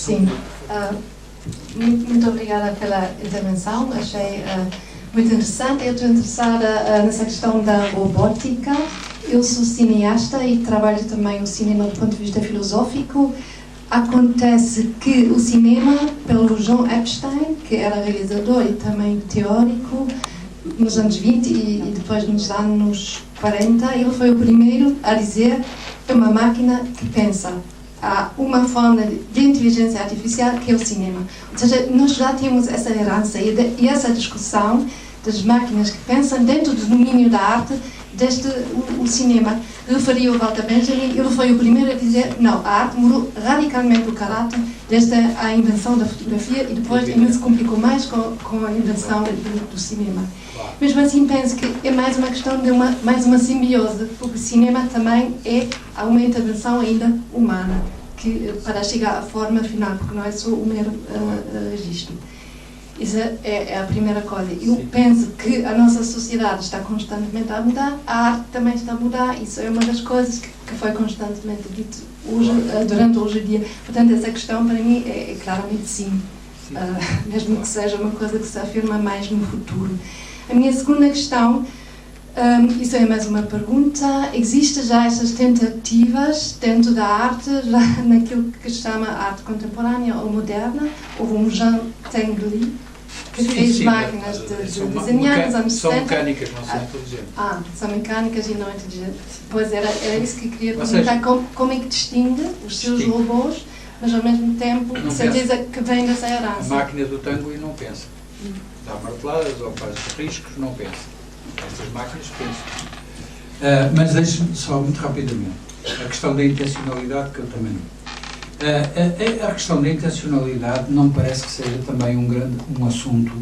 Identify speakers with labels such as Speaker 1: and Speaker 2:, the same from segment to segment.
Speaker 1: Sim. Muito obrigada pela intervenção. Achei muito interessante. Eu estou interessada nessa questão da robótica. Eu sou cineasta e trabalho também o cinema do ponto de vista filosófico. Acontece que o cinema, pelo John Epstein, que era realizador e também teórico, nos anos 20 e depois nos anos 40, ele foi o primeiro a dizer que é uma máquina que pensa. Há uma forma de inteligência artificial que é o cinema. Ou seja, nós já temos essa herança e essa discussão das máquinas que pensam dentro do domínio da arte, desde o cinema. Referiu o Walter Benjamin, ele foi o primeiro a dizer não, a arte mudou radicalmente o caráter desde a invenção da fotografia e depois ainda se complicou mais com a invenção do cinema. Mesmo assim, penso que é mais uma questão de mais uma simbiose, porque o cinema também há uma intervenção ainda humana, para chegar à forma final, porque não é só o mero registro. Isso é a primeira coisa. Eu penso que a nossa sociedade está constantemente a mudar, a arte também está a mudar, isso é uma das coisas que foi constantemente dito durante hoje o dia. Portanto, essa questão para mim é claramente sim, mesmo que seja uma coisa que se afirma mais no futuro. A minha segunda questão, isso é mais uma pergunta, existem já essas tentativas dentro da arte, já naquilo que se chama arte contemporânea ou moderna? Houve um Jean Tinguely que fez máquinas de desenhar nos anos 60.
Speaker 2: São mecânicas, não são inteligentes.
Speaker 1: São mecânicas e não inteligentes. Pois era isso que queria perguntar, como é que distingue os seus robôs, mas ao mesmo tempo, de certeza que vem dessa herança.
Speaker 2: A máquina do tango e não pensa. Dá marteladas ou faz riscos, não pensa. Estas máquinas pensam.
Speaker 3: Mas deixe-me só muito rapidamente a questão da intencionalidade, que eu também não. A questão da intencionalidade não parece que seja também um assunto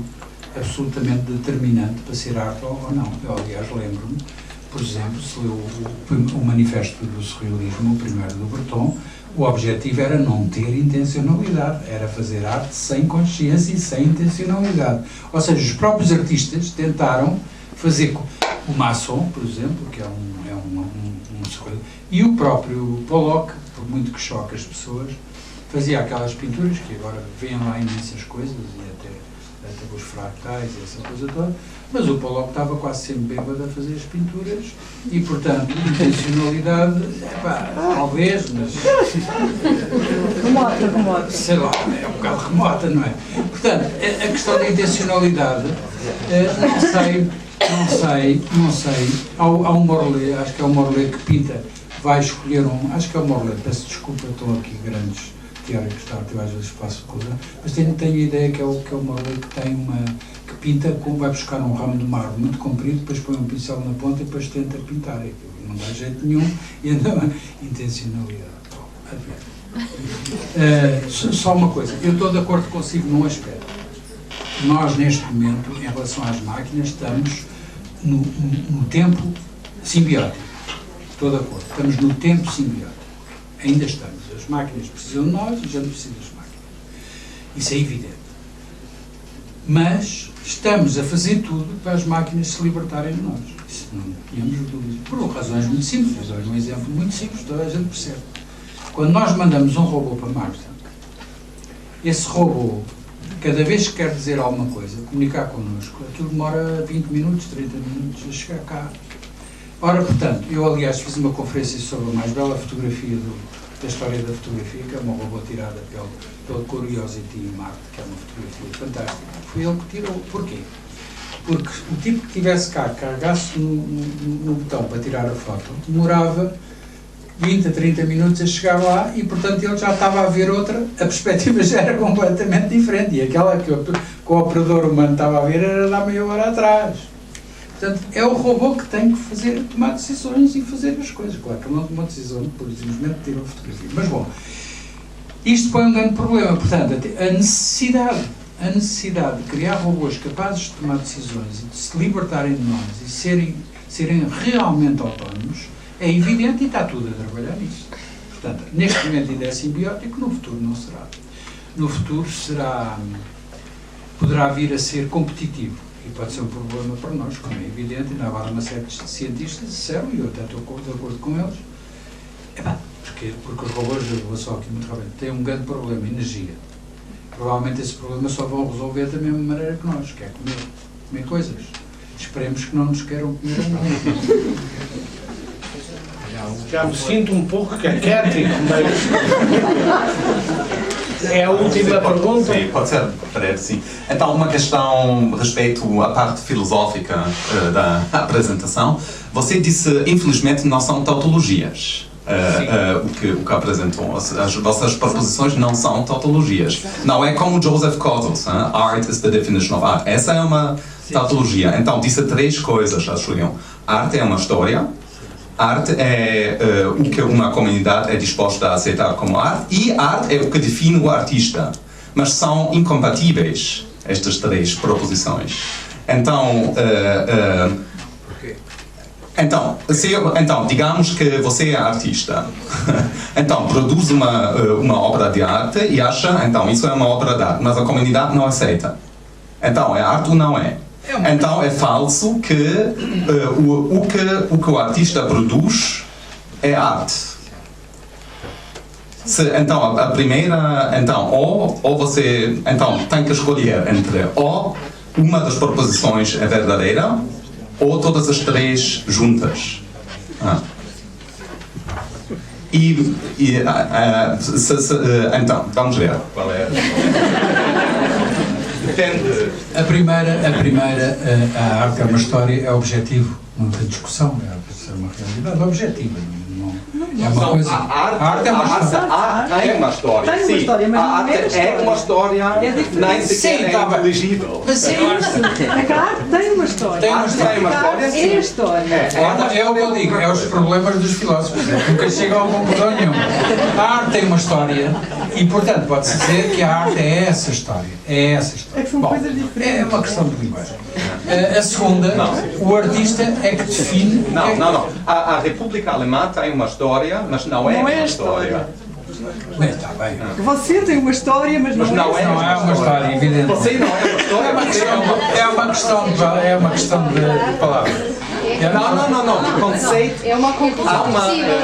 Speaker 3: absolutamente determinante para ser arte ou não. Eu, aliás, lembro-me, por exemplo, se leu o Manifesto do Surrealismo, o primeiro do Breton, o objetivo era não ter intencionalidade, era fazer arte sem consciência e sem intencionalidade. Ou seja, os próprios artistas tentaram fazer o Masson, por exemplo, que é um surrealista, e o próprio Pollock, por muito que choque as pessoas, fazia aquelas pinturas que agora vêm lá imensas coisas, e até os fractais e essa coisa toda, mas o Pollock estava quase sempre bêbado a fazer as pinturas e, portanto, intencionalidade, talvez, mas
Speaker 4: remota.
Speaker 3: Sei lá, é um bocado remota, não é? Portanto, a questão da intencionalidade, não sei. Há um Morlet, acho que é o Morlet que pinta, vai escolher acho que é o Morlet, peço desculpa, estão aqui grandes teóricos de arte, eu às vezes faço coisa, mas tenho a ideia que é o Morlet que tem que pinta, vai buscar um ramo de mármore muito comprido, depois põe um pincel na ponta e depois tenta pintar aquilo. Não dá jeito nenhum e anda intencionalidade. Só uma coisa, eu estou de acordo consigo num aspecto. Nós, neste momento, em relação às máquinas, estamos no tempo simbiótico. Estou de acordo. Estamos no tempo simbiótico. Ainda estamos. As máquinas precisam de nós e a gente precisa das máquinas. Isso é evidente. Mas estamos a fazer tudo para as máquinas se libertarem de nós. Isso não tínhamos dúvida. Por razões muito simples. Um exemplo muito simples, toda a gente percebe. Quando nós mandamos um robô para Marte, esse robô, cada vez que quer dizer alguma coisa, comunicar connosco, aquilo demora 20 minutos, 30 minutos a chegar cá. Ora, portanto, eu aliás fiz uma conferência sobre a mais bela fotografia da história da fotografia, que é uma robô tirada pelo Curiosity em Marte, que é uma fotografia fantástica. Foi ele que tirou. Porquê? Porque o tipo que estivesse cá, carregasse no botão para tirar a foto, demorava 20 a 30 minutos a chegar lá e, portanto, ele já estava a ver outra, a perspectiva já era completamente diferente. E aquela que o operador humano estava a ver era da meia hora atrás. Portanto, é o robô que tem que tomar decisões e fazer as coisas. Claro que ele não tomou decisão, por simplesmente tirou a fotografia. Mas, bom, isto põe um grande problema. Portanto, a necessidade de criar robôs capazes de tomar decisões e de se libertarem de nós e serem realmente autónomos é evidente e está tudo a trabalhar nisso. Portanto, neste momento ainda é simbiótico, no futuro não será. No futuro poderá vir a ser competitivo. E pode ser um problema para nós, como é evidente, ainda há uma série de cientistas que disseram, e eu até estou de acordo com eles, Porque os robôs, eu vou só aqui muito rápido, têm um grande problema, energia. Provavelmente esse problema só vão resolver da mesma maneira que nós, que é comer coisas. Esperemos que não nos queiram comer a nós.
Speaker 4: Já me sinto um pouco caquético, mas... É a última pergunta?
Speaker 5: Sim, pode ser breve, sim. Então, uma questão respeito à parte filosófica da apresentação. Você disse, infelizmente, não são tautologias. O que apresentou. As vossas proposições não são tautologias. Não é como Joseph Cottles, art is the definition of art. Essa é uma tautologia. Então, disse 3 coisas, acho eu. Arte é uma história. Arte é o que uma comunidade é disposta a aceitar como arte, e arte é o que define o artista. Mas são incompatíveis estas 3 proposições. Então, então, digamos que você é artista. Então, produz uma obra de arte e acha, então, isso é uma obra de arte, mas a comunidade não aceita. Então, é arte ou não é? Então é falso que o que o artista produz é arte. Então a primeira, então ou você, então tem que escolher entre ou uma das proposições é verdadeira ou todas as 3 juntas. Então vamos ver qual é. Depende.
Speaker 3: A primeira, a arte é uma história, é objetivo, não tem discussão, é uma realidade objetiva. É uma coisa.
Speaker 5: A arte é uma história. A arte é uma história.
Speaker 6: Tem uma história, mas
Speaker 5: a arte é uma história, nem sequer é inteligível.
Speaker 3: Mas sim,
Speaker 6: é que a arte tem uma história.
Speaker 3: Tem uma história.
Speaker 6: É a história.
Speaker 3: É o que eu digo, é os problemas dos filósofos, nunca chegam a conclusão nenhuma. A arte tem uma história e, portanto, pode-se dizer que a arte é essa história. É essa história.
Speaker 6: É que são coisas diferentes.
Speaker 3: É uma questão de linguagem. A segunda, o artista é que define...
Speaker 5: Não. A República Alemã tem uma história, mas não é uma história.
Speaker 3: Bem, está bem.
Speaker 6: Você tem uma história, mas não é.
Speaker 3: Não é uma história, evidente.
Speaker 5: Você não é uma história.
Speaker 3: É uma questão de palavras.
Speaker 5: Não. O conceito.
Speaker 1: É uma conclusão possível.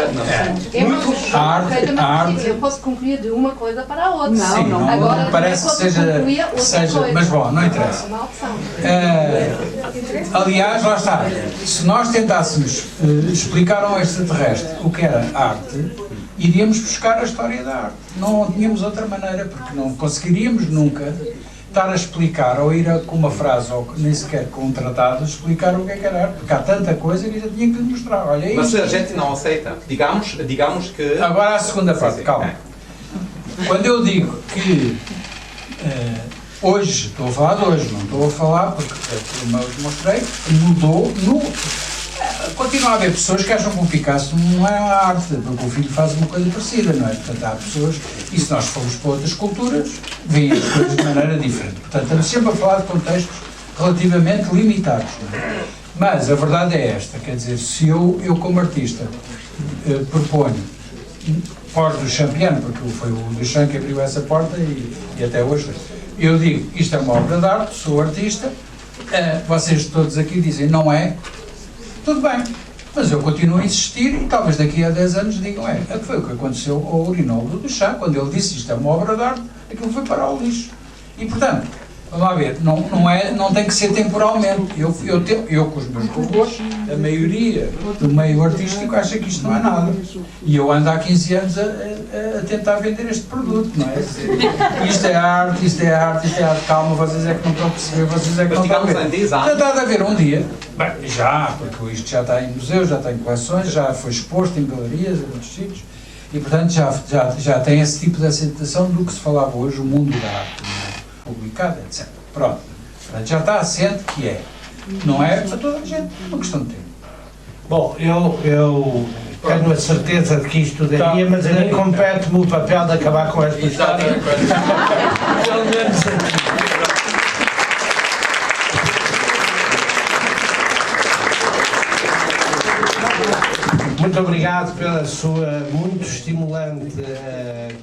Speaker 1: É uma conclusão
Speaker 3: A arte-
Speaker 1: perfeitamente
Speaker 3: a arte-
Speaker 1: possível. Eu posso concluir de uma coisa para a outra.
Speaker 3: Sim, não
Speaker 1: Agora,
Speaker 3: parece que
Speaker 1: posso concluir outra
Speaker 3: seja,
Speaker 1: coisa.
Speaker 3: mas bom, não interessa.
Speaker 1: É uma opção.
Speaker 3: Aliás, lá está, se nós tentássemos explicar a um extraterrestre o que era arte, iríamos buscar a história da arte. Não tínhamos outra maneira, porque não conseguiríamos nunca estar a explicar, ou ir com uma frase, ou nem sequer com um tratado, explicar o que é que era arte, porque há tanta coisa que eu tinha que lhe mostrar. Olha isso.
Speaker 5: Mas a gente não aceita. Digamos que...
Speaker 3: Agora a segunda parte, calma. Quando eu digo que hoje, estou a falar de hoje, não estou a falar porque, como eu mostrei, mudou continua a haver pessoas que acham que o Picasso não é uma arte, porque o filho faz uma coisa parecida, não é? Portanto, há pessoas, e se nós formos para outras culturas, veem as coisas de maneira diferente. Portanto, estamos sempre a falar de contextos relativamente limitados, não é? Mas a verdade é esta, quer dizer, se eu como artista proponho, fora do Champion, porque foi o Duchamp que abriu essa porta e até hoje, eu digo, isto é uma obra de arte, sou artista, vocês todos aqui dizem, não é, tudo bem, mas eu continuo a insistir e talvez daqui a 10 anos digam, que foi o que aconteceu ao Urinol do Duchamp, quando ele disse isto é uma obra de arte, aquilo foi para o lixo. E portanto, vamos lá ver, não tem que ser temporalmente. Eu com os meus robôs, a maioria do meio artístico acha que isto não é nada. E eu ando há 15 anos a tentar vender este produto, não é? Isto é arte, isto é arte, isto é arte. Calma, vocês é que não estão a perceber, vocês é que não estão a ver. Tentar de haver um dia, bem, já, porque isto já está em museus, já está em coleções, já foi exposto em galerias, em outros sítios, e portanto já tem esse tipo de aceitação do que se falava hoje, o mundo da arte, publicado, etc. Pronto. Portanto, já está assente que não é para toda a gente, é uma questão de tempo.
Speaker 4: Bom, eu tenho a certeza de que isto daria, mas a mim compete-me o papel de acabar com esta história. Pelo menos aqui. Muito obrigado pela sua muito estimulante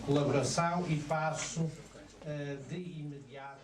Speaker 4: colaboração e passo de imediato.